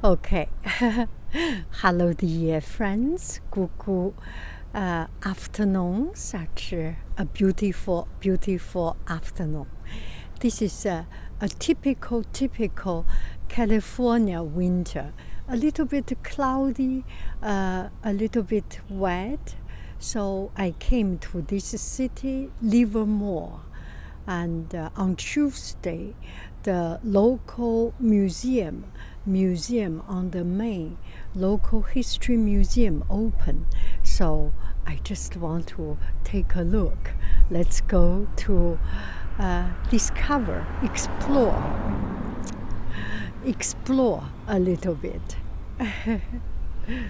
Okay. Hello, dear friends. Good afternoon. Such a beautiful, beautiful afternoon. This is a typical California winter. A little bit cloudy, a little bit wet. So I came to this city, Livermore. And on Tuesday, the local museum on the main local history museum opened. So I just want to take a look. Let's go to discover, explore a little bit.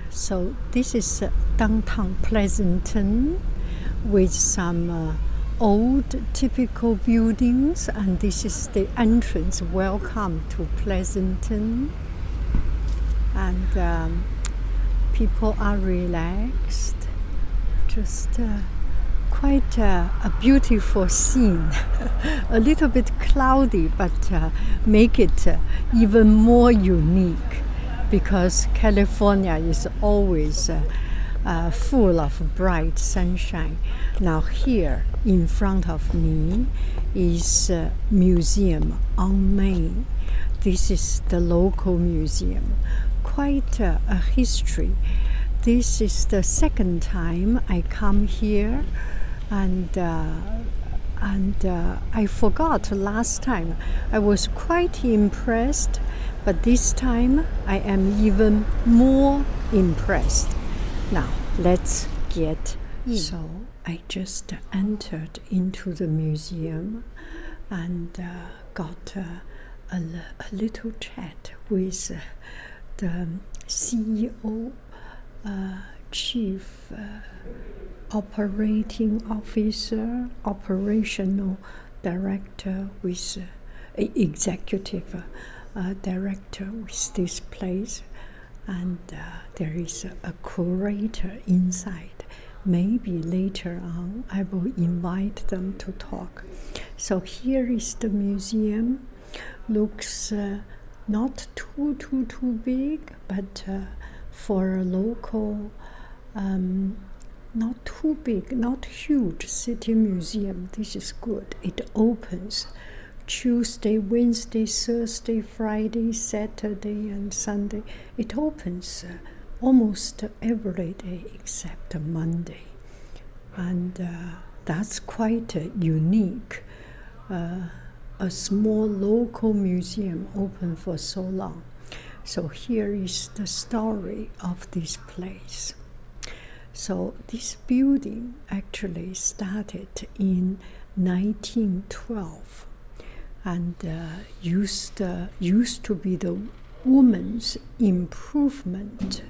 So this is downtown Pleasanton with some old typical buildings, and this is the entrance. Welcome to Pleasanton. And people are relaxed. Just quite a beautiful scene. A little bit cloudy, but make it even more unique, because California is always full of bright sunshine. Now here in front of me is a museum on Main. This is the local museum. Quite a history. This is the second time I come here, and I forgot last time. I was quite impressed, but this time I am even more impressed. Now, let's get in. So I just entered into the museum and got a little chat with the CEO, Chief Operating Officer, Operational Director, with Executive Director with this place. And there is a curator inside. Maybe later on I will invite them to talk. So here is the museum. Looks not too big, but for a local, not too big, not huge city museum, this is good. It opens Tuesday, Wednesday, Thursday, Friday, Saturday, and Sunday. It opens almost every day except Monday. And that's quite unique. A small local museum open for so long. So here is the story of this place. So this building actually started in 1912. And used to be the Women's Improvement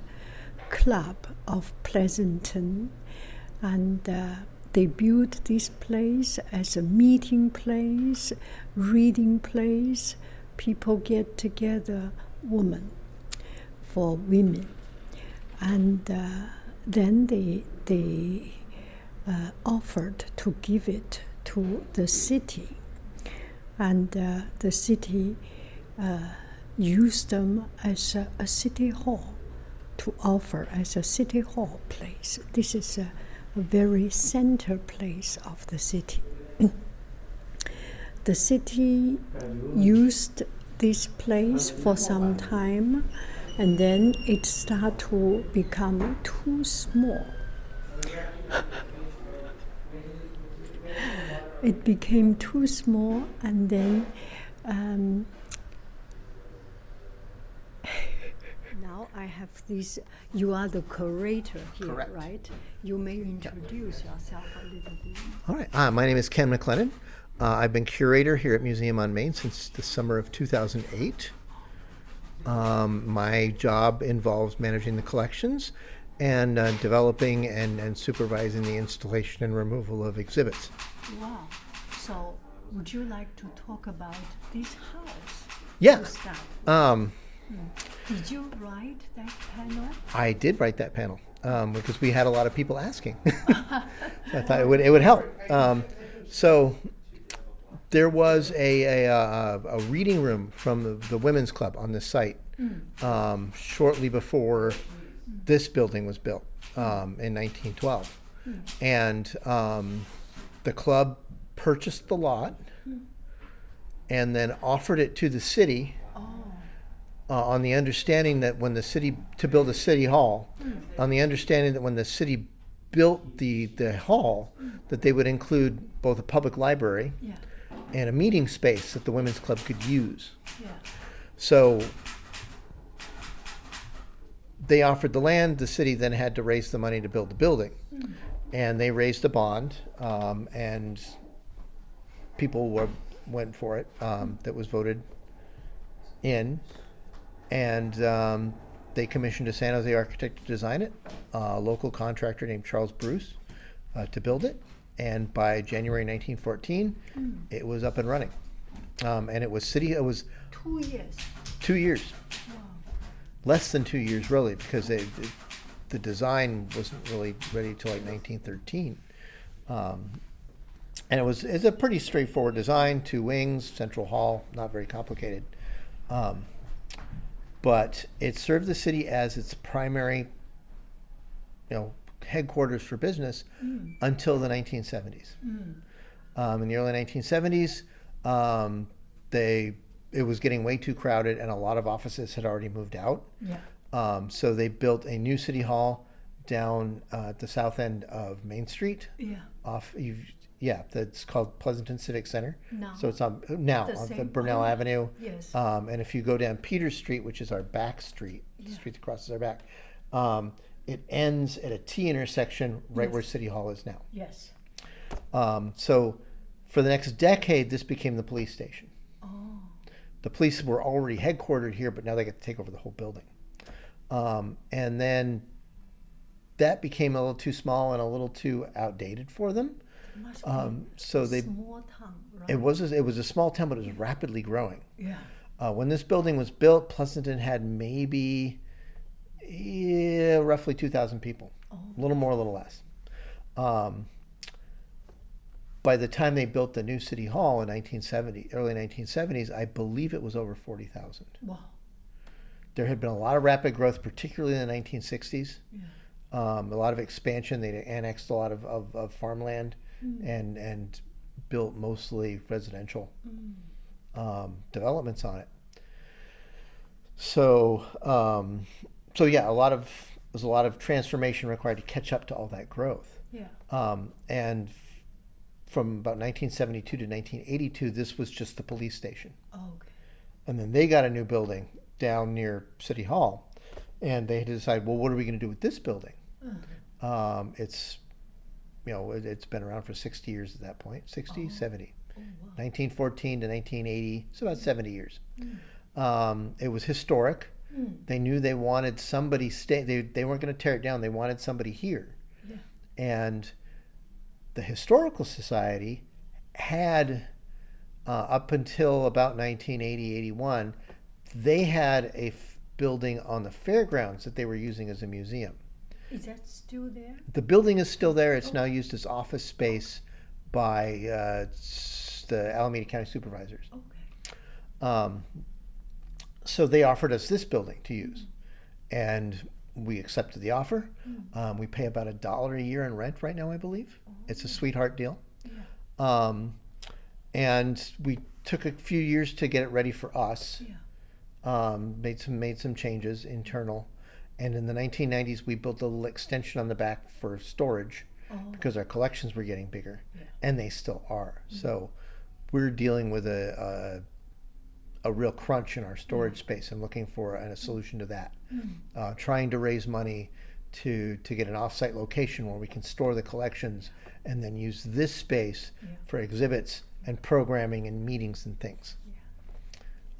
Club of Pleasanton, and they built this place as a meeting place, reading place. People get together, for women, and then they offered to give it to the city. And the city used them as a city hall, to offer as a city hall place. This is a very center place of the city. The city used this place for some time, and then it started to become too small. It became too small, and then now I have this. You are the curator here, Correct. Right? You may introduce yourself a little bit. All right. My name is Ken McLennan. I've been curator here at Museum on Main since the summer of 2008. My job involves managing the collections and developing and supervising the installation and removal of exhibits. Wow. So would you like to talk about this house? Yeah. To start? Did you write that panel? I did write that panel because we had a lot of people asking. So I thought it would help. So there was a reading room from the women's club on this site shortly before this building was built in 1912. And the club purchased the lot and then offered it to the city on the understanding that when the city, to build a city hall, on the understanding that when the city built the hall, that they would include both a public library and a meeting space that the women's club could use. So they offered the land, the city then had to raise the money to build the building. And they raised a bond, and people went for it, that was voted in. And they commissioned a San Jose architect to design it, a local contractor named Charles Bruce to build it. And by January 1914, it was up and running. And it was 2 years. 2 years. Wow. Less than 2 years, really, because the design wasn't really ready till like 1913. And it's a pretty straightforward design, 2 wings, central hall, not very complicated. But it served the city as its primary, headquarters for business until the 1970s. In the early 1970s, it was getting way too crowded, and a lot of offices had already moved out. So they built a new city hall down at the south end of Main Street. That's called Pleasanton Civic Center. So it's on the Burnell Avenue. And if you go down Peters Street, which is our back street, the street that crosses our back, it ends at a T intersection right where City Hall is now. So for the next decade, this became the police station. The police were already headquartered here, but now they get to take over the whole building. And then that became a little too small and a little too outdated for them. So they small town, right? it was a small town, but it was rapidly growing. When this building was built, Pleasanton had maybe roughly 2,000 people, a little more, a little less. By the time they built the new city hall in early 1970s, I believe it was over 40,000. Wow. There had been a lot of rapid growth, particularly in the 1960s. A lot of expansion. They annexed a lot of farmland and built mostly residential developments on it. So yeah, there's a lot of transformation required to catch up to all that growth. And from about 1972 to 1982, this was just the police station. And then they got a new building down near City Hall, and they had to decide, well, what are we going to do with this building? It's been around for 60 years at that point, 70. 1914 to 1980, so about 70 years. It was historic. They knew they wanted somebody they weren't going to tear it down. They wanted somebody here. And the Historical Society had, up until about 1980, 81, they had a building on the fairgrounds that they were using as a museum. Is that still there? The building is still there. It's now used as office space by the Alameda County Supervisors. So they offered us this building to use, and we accepted the offer. We pay about $1 a year in rent right now, I believe. It's a sweetheart deal. And we took a few years to get it ready for us. Made some changes internal, and in the 1990s we built a little extension on the back for storage because our collections were getting bigger, and they still are. So we're dealing with a real crunch in our storage space and looking for a solution to that. Trying to raise money to get an off-site location where we can store the collections and then use this space for exhibits and programming and meetings and things.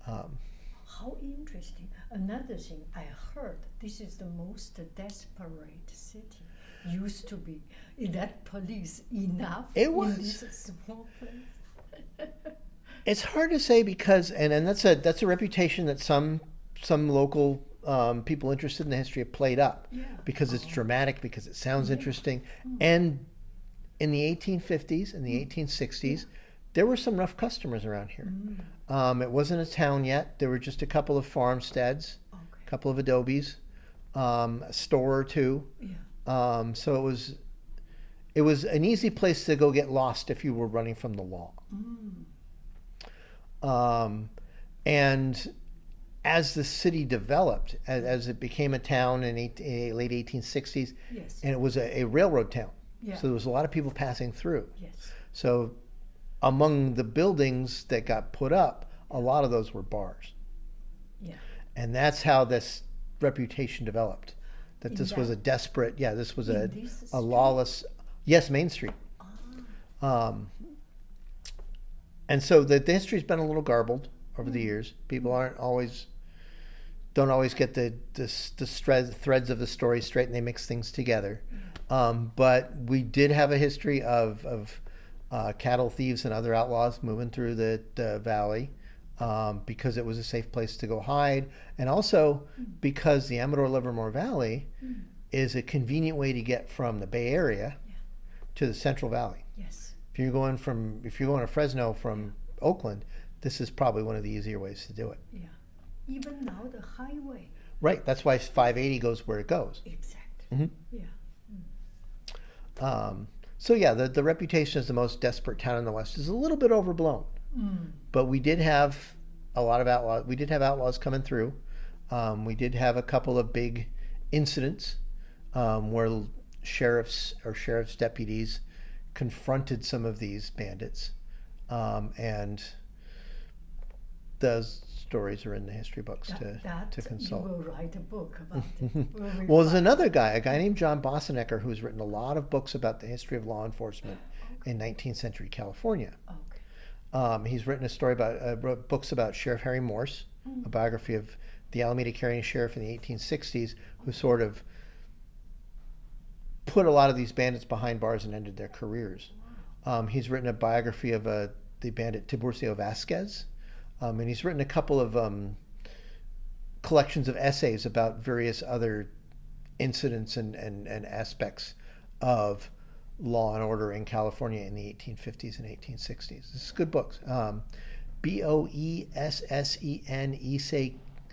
How interesting. Another thing I heard, this is the most desperate city. Used to be. Is that police enough It was. in this small place? It's hard to say because, and that's a reputation that some local people interested in the history have played up, because it's dramatic, because it sounds interesting. And in the 1850s and the 1860s, there were some rough customers around here. It wasn't a town yet. There were just a couple of farmsteads. couple of adobes, a store or two. Yeah. So it was an easy place to go get lost if you were running from the law. And as the city developed, as it became a town in late 1860s, Yes. and it was a railroad town, Yeah. so there was a lot of people passing through. Yes. So among the buildings that got put up, a lot of those were bars. Yeah. And that's how this reputation developed. That In this was a that- desperate, this was in this a street? lawless, yes, Main Street. Ah. And so the history's been a little garbled over the years. People don't always get the threads of the story straight, and they mix things together. But we did have a history of cattle thieves and other outlaws moving through the valley because it was a safe place to go hide, and also because the Amador-Livermore Valley is a convenient way to get from the Bay Area to the Central Valley. Yes. If you're going to Fresno from Oakland, this is probably one of the easier ways to do it. Yeah. Even now the highway. Right. That's why 580 goes where it goes. Exactly. Yeah. So yeah, the reputation as the most desperate town in the West is a little bit overblown. But we did have a lot of outlaws. We did have outlaws coming through. We did have a couple of big incidents where sheriff's deputies confronted some of these bandits, and those stories are in the history books to consult. You will write a book about it. Well, there's another guy, a guy named John Bossenecker, who's written a lot of books about the history of law enforcement in 19th century California. Okay. He's written wrote books about Sheriff Harry Morse, a biography of the Alameda County Sheriff in the 1860s, who sort of put a lot of these bandits behind bars and ended their careers. He's written a biography of the bandit Tiburcio Vasquez, and he's written a couple of collections of essays about various other incidents and aspects of law and order in California in the 1850s and 1860s. This is good books.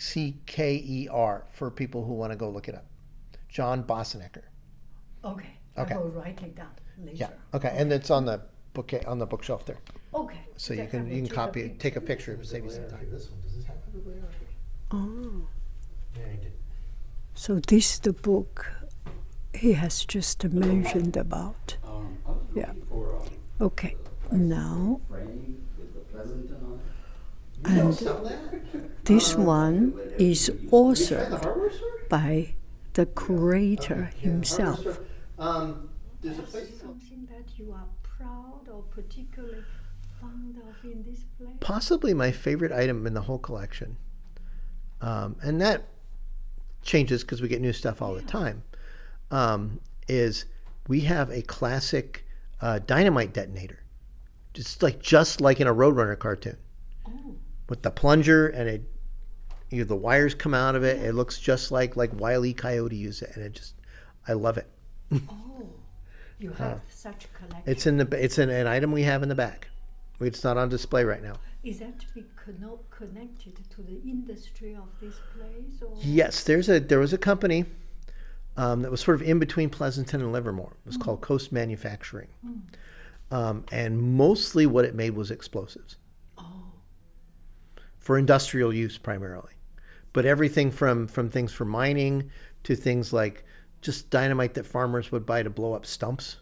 Bossensecker for people who want to go look it up. John Bossenecker. Okay. Okay. I will write it down later. Yeah. Okay. And it's on the bookshelf there. Okay. So you Then I can will copy it, take a picture, save you some time. This one, does this have everybody on it? Oh. Yeah, I did. So this is the book he has just mentioned about. I was Yeah. looking for Okay. Now, frame with the Pleasanton on it. You don't and sell that? this one is You have the authored hardware store? by the curator Yeah, himself. hardware store. There's a place. Something that you are proud or particularly fond of in this place? Possibly my favorite item in the whole collection, and that changes because we get new stuff all the time, is we have a classic dynamite detonator, just like in a Roadrunner cartoon, Oh, with the plunger, and the wires come out of it. It looks just like Wile E. Coyote used it, and I love it. oh, you have such collection. It's an item we have in the back. It's not on display right now. Is that to be connected to the industry of this place? Or? Yes, there was a company that was sort of in between Pleasanton and Livermore. It was called Coast Manufacturing, and mostly what it made was explosives Oh, for industrial use primarily, but everything from things for mining to things like just dynamite that farmers would buy to blow up stumps,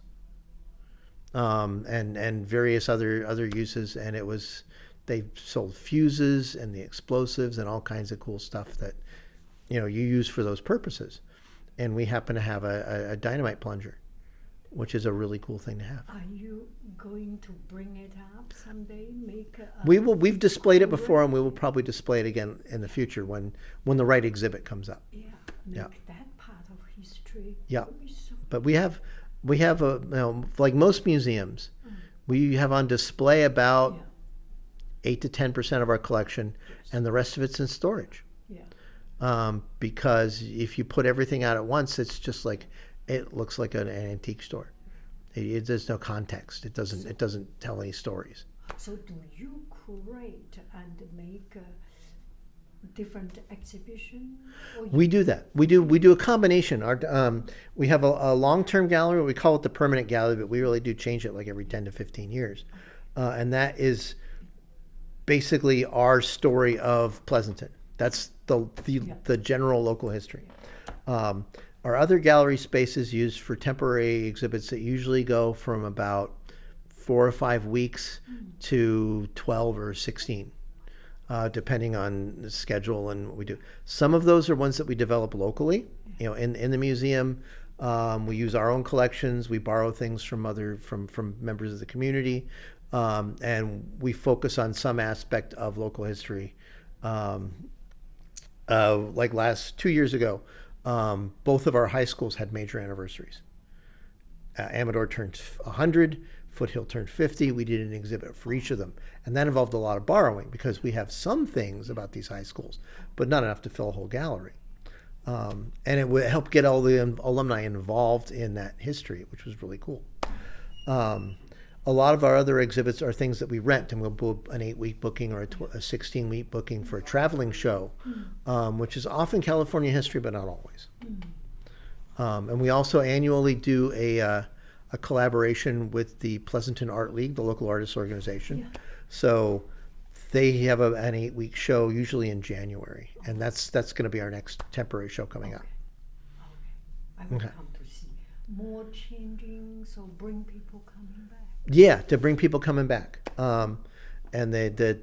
and various other uses. And they sold fuses and the explosives and all kinds of cool stuff that you use for those purposes. And we happen to have a dynamite plunger, which is a really cool thing to have. are you going to bring it up someday? Make a We've displayed it before, and we will probably display it again in the future when the right exhibit comes up. make Yeah. that part of history. Yeah. Would be so But we have like most museums, we have on display about Yeah. 8 to 10% of our collection, and the rest of it's in storage. Yeah. Because if you put everything out at once, it's just it looks like an antique store. There's no context. It doesn't tell any stories. So do you curate and make different exhibition? We do that. We do a combination. We have a long-term gallery. We call it the permanent gallery, but we really do change it like every 10 to 15 years. And that is basically our story of Pleasanton. That's the general local history. Our other gallery space is used for temporary exhibits that usually go from about 4 or 5 weeks to 12 or 16. Depending on the schedule and what we do. Some of those are ones that we develop locally, in the museum. We use our own collections. We borrow things from members of the community, and we focus on some aspect of local history. Like 2 years ago, both of our high schools had major anniversaries. Amador turned 100. Foothill turned 50. We did an exhibit for each of them. And that involved a lot of borrowing because we have some things about these high schools, but not enough to fill a whole gallery. And it would help get all the alumni involved in that history, which was really cool. A lot of our other exhibits are things that we rent, and we'll do an 8-week booking or a 16-week booking for a traveling show, which is often California history, but not always. And we also annually do a collaboration with the Pleasanton Art League, the local artists organization. Yeah. So they have an 8-week show usually in January, and that's going to be our next temporary show coming up. I will come to see more changing, so bring people coming back. Yeah, to bring people coming back. And the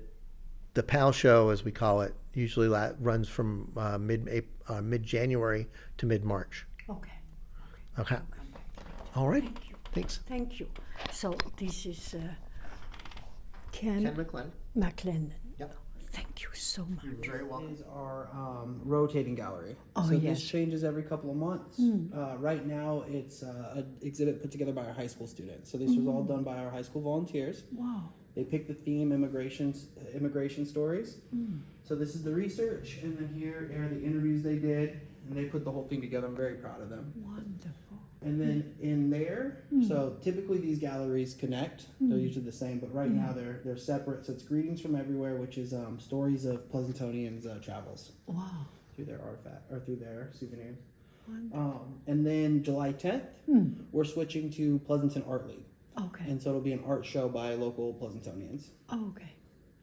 PAL show, as we call it, usually runs from mid-January to mid-March. Okay. All right. Thank you. Thanks. Thank you. So this is Ken McLennan. Yep. Thank you so much. You're very welcome. Is our rotating gallery. Oh, so yes. This changes every couple of months. Right now, it's an exhibit put together by our high school students. So this was all done by our high school volunteers. Wow. They picked the theme immigration stories. So this is the research, and then here are the interviews they did, and they put the whole thing together. I'm very proud of them. Wonderful. And then in there, so typically these galleries connect. They're usually the same, but right now they're separate. So it's Greetings from Everywhere, which is stories of Pleasantonians' travels. Wow. Through their artifact or through their souvenirs. Wonderful. And then July 10th, we're switching to Pleasanton Art League. Okay. And so it'll be an art show by local Pleasantonians. Okay.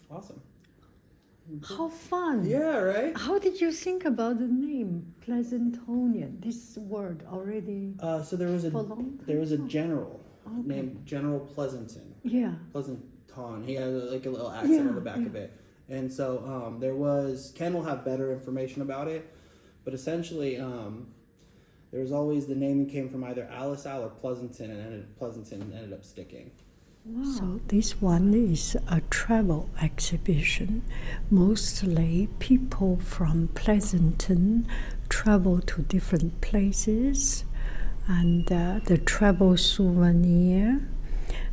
Awesome. How fun. Yeah, right? How did you think about the name Pleasantonian? This word already So there was for a long time? there was a general named General Pleasanton. Yeah. Pleasanton. He had like a little accent on the back of it. And so Ken will have better information about it, but essentially there was always the name came from either Alice Al or Pleasanton, and Pleasanton ended up sticking. Wow. So this one is a travel exhibition. Mostly people from Pleasanton travel to different places, and the travel souvenir.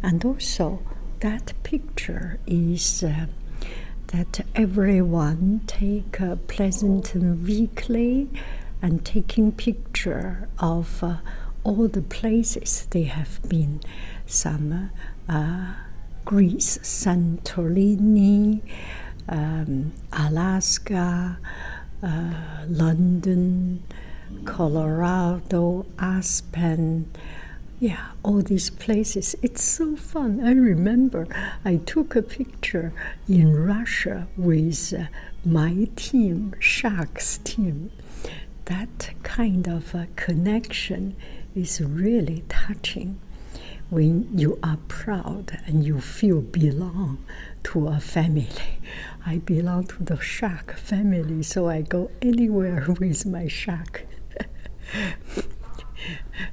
And also that picture is that everyone take a Pleasanton weekly and taking picture of all the places they have been. Some Greece, Santorini, Alaska, London, Colorado, Aspen. Yeah, all these places. It's so fun. I remember I took a picture in Russia with my team, Sharks team. That kind of connection is really touching. When you are proud and you feel belong to a family. I belong to the shark family, so I go anywhere with my shark.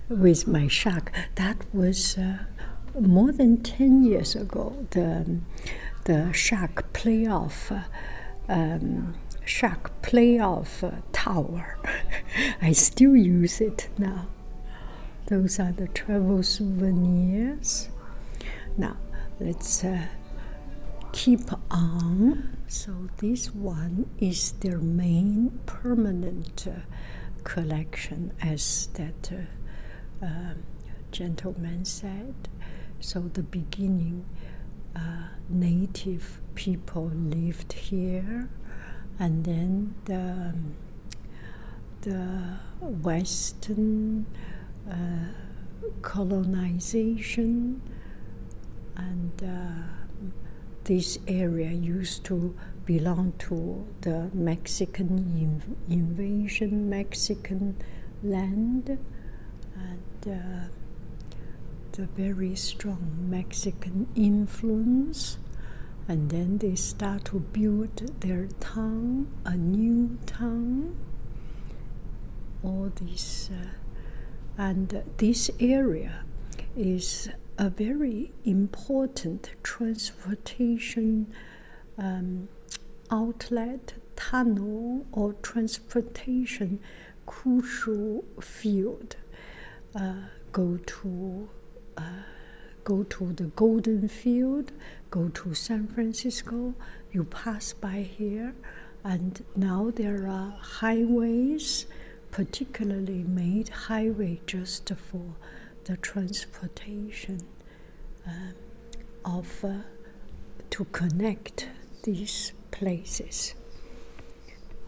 With my shark. That was more than 10 years ago. The shark playoff tower. I still use it now. Those are the travel souvenirs. Now, let's keep on. So this one is their main permanent collection, as that gentleman said. So the beginning, native people lived here, and then the Western colonization, and this area used to belong to the Mexican invasion, Mexican land, and the very strong Mexican influence. And then they start to build their town, a new town. All this, and this area is a very important transportation outlet, tunnel, or transportation crucial field. Go to the Golden Field, go to San Francisco, you pass by here, and now there are highways, particularly made highway just for the transportation to connect these places.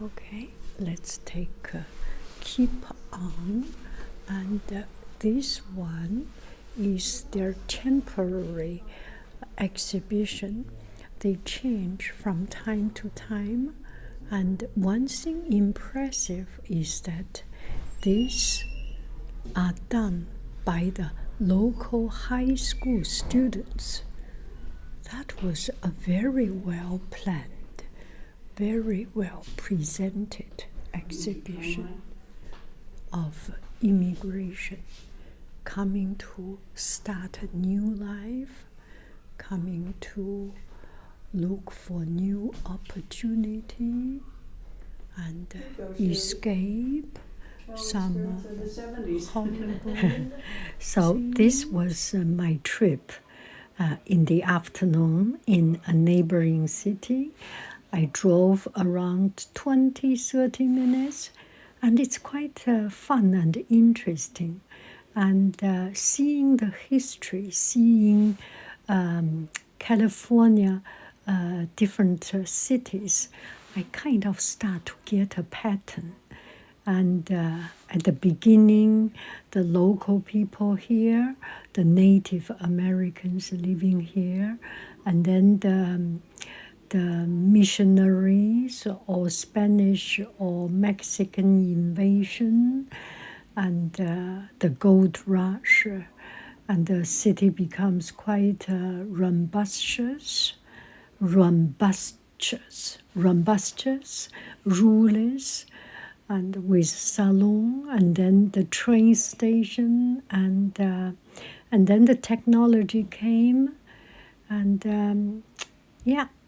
Okay, let's keep on, and this one is their temporary exhibition. They change from time to time, and one thing impressive is that these are done by the local high school students. That was a very well planned, very well presented exhibition of immigration, coming to start a new life, coming to look for new opportunity and escape some horrible. So this was my trip in the afternoon in a neighboring city. I drove around 20-30 minutes, and it's quite fun and interesting. And seeing the history, seeing California, different cities, I kind of start to get a pattern. And at the beginning, the local people here, the Native Americans living here, and then the missionaries or Spanish or Mexican invasion, and the gold rush, and the city becomes quite rumbustious, rulers, and with salon, and then the train station, and then the technology came, and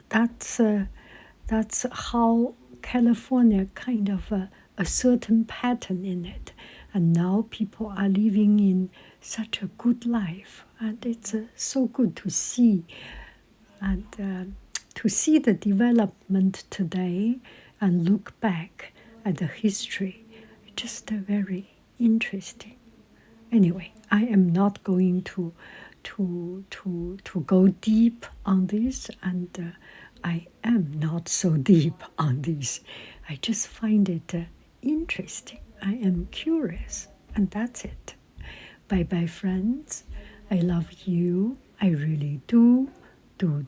that's how California kind of a certain pattern in it, and now people are living in such a good life, and it's so good to see, and to see the development today and look back at the history, just very interesting. Anyway, I am not going to go deep on this, and I am not so deep on this. I just find it interesting. I am curious, and that's it. Bye-bye, friends. I love you. I really do. Do.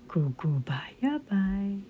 Goodbye. Bye.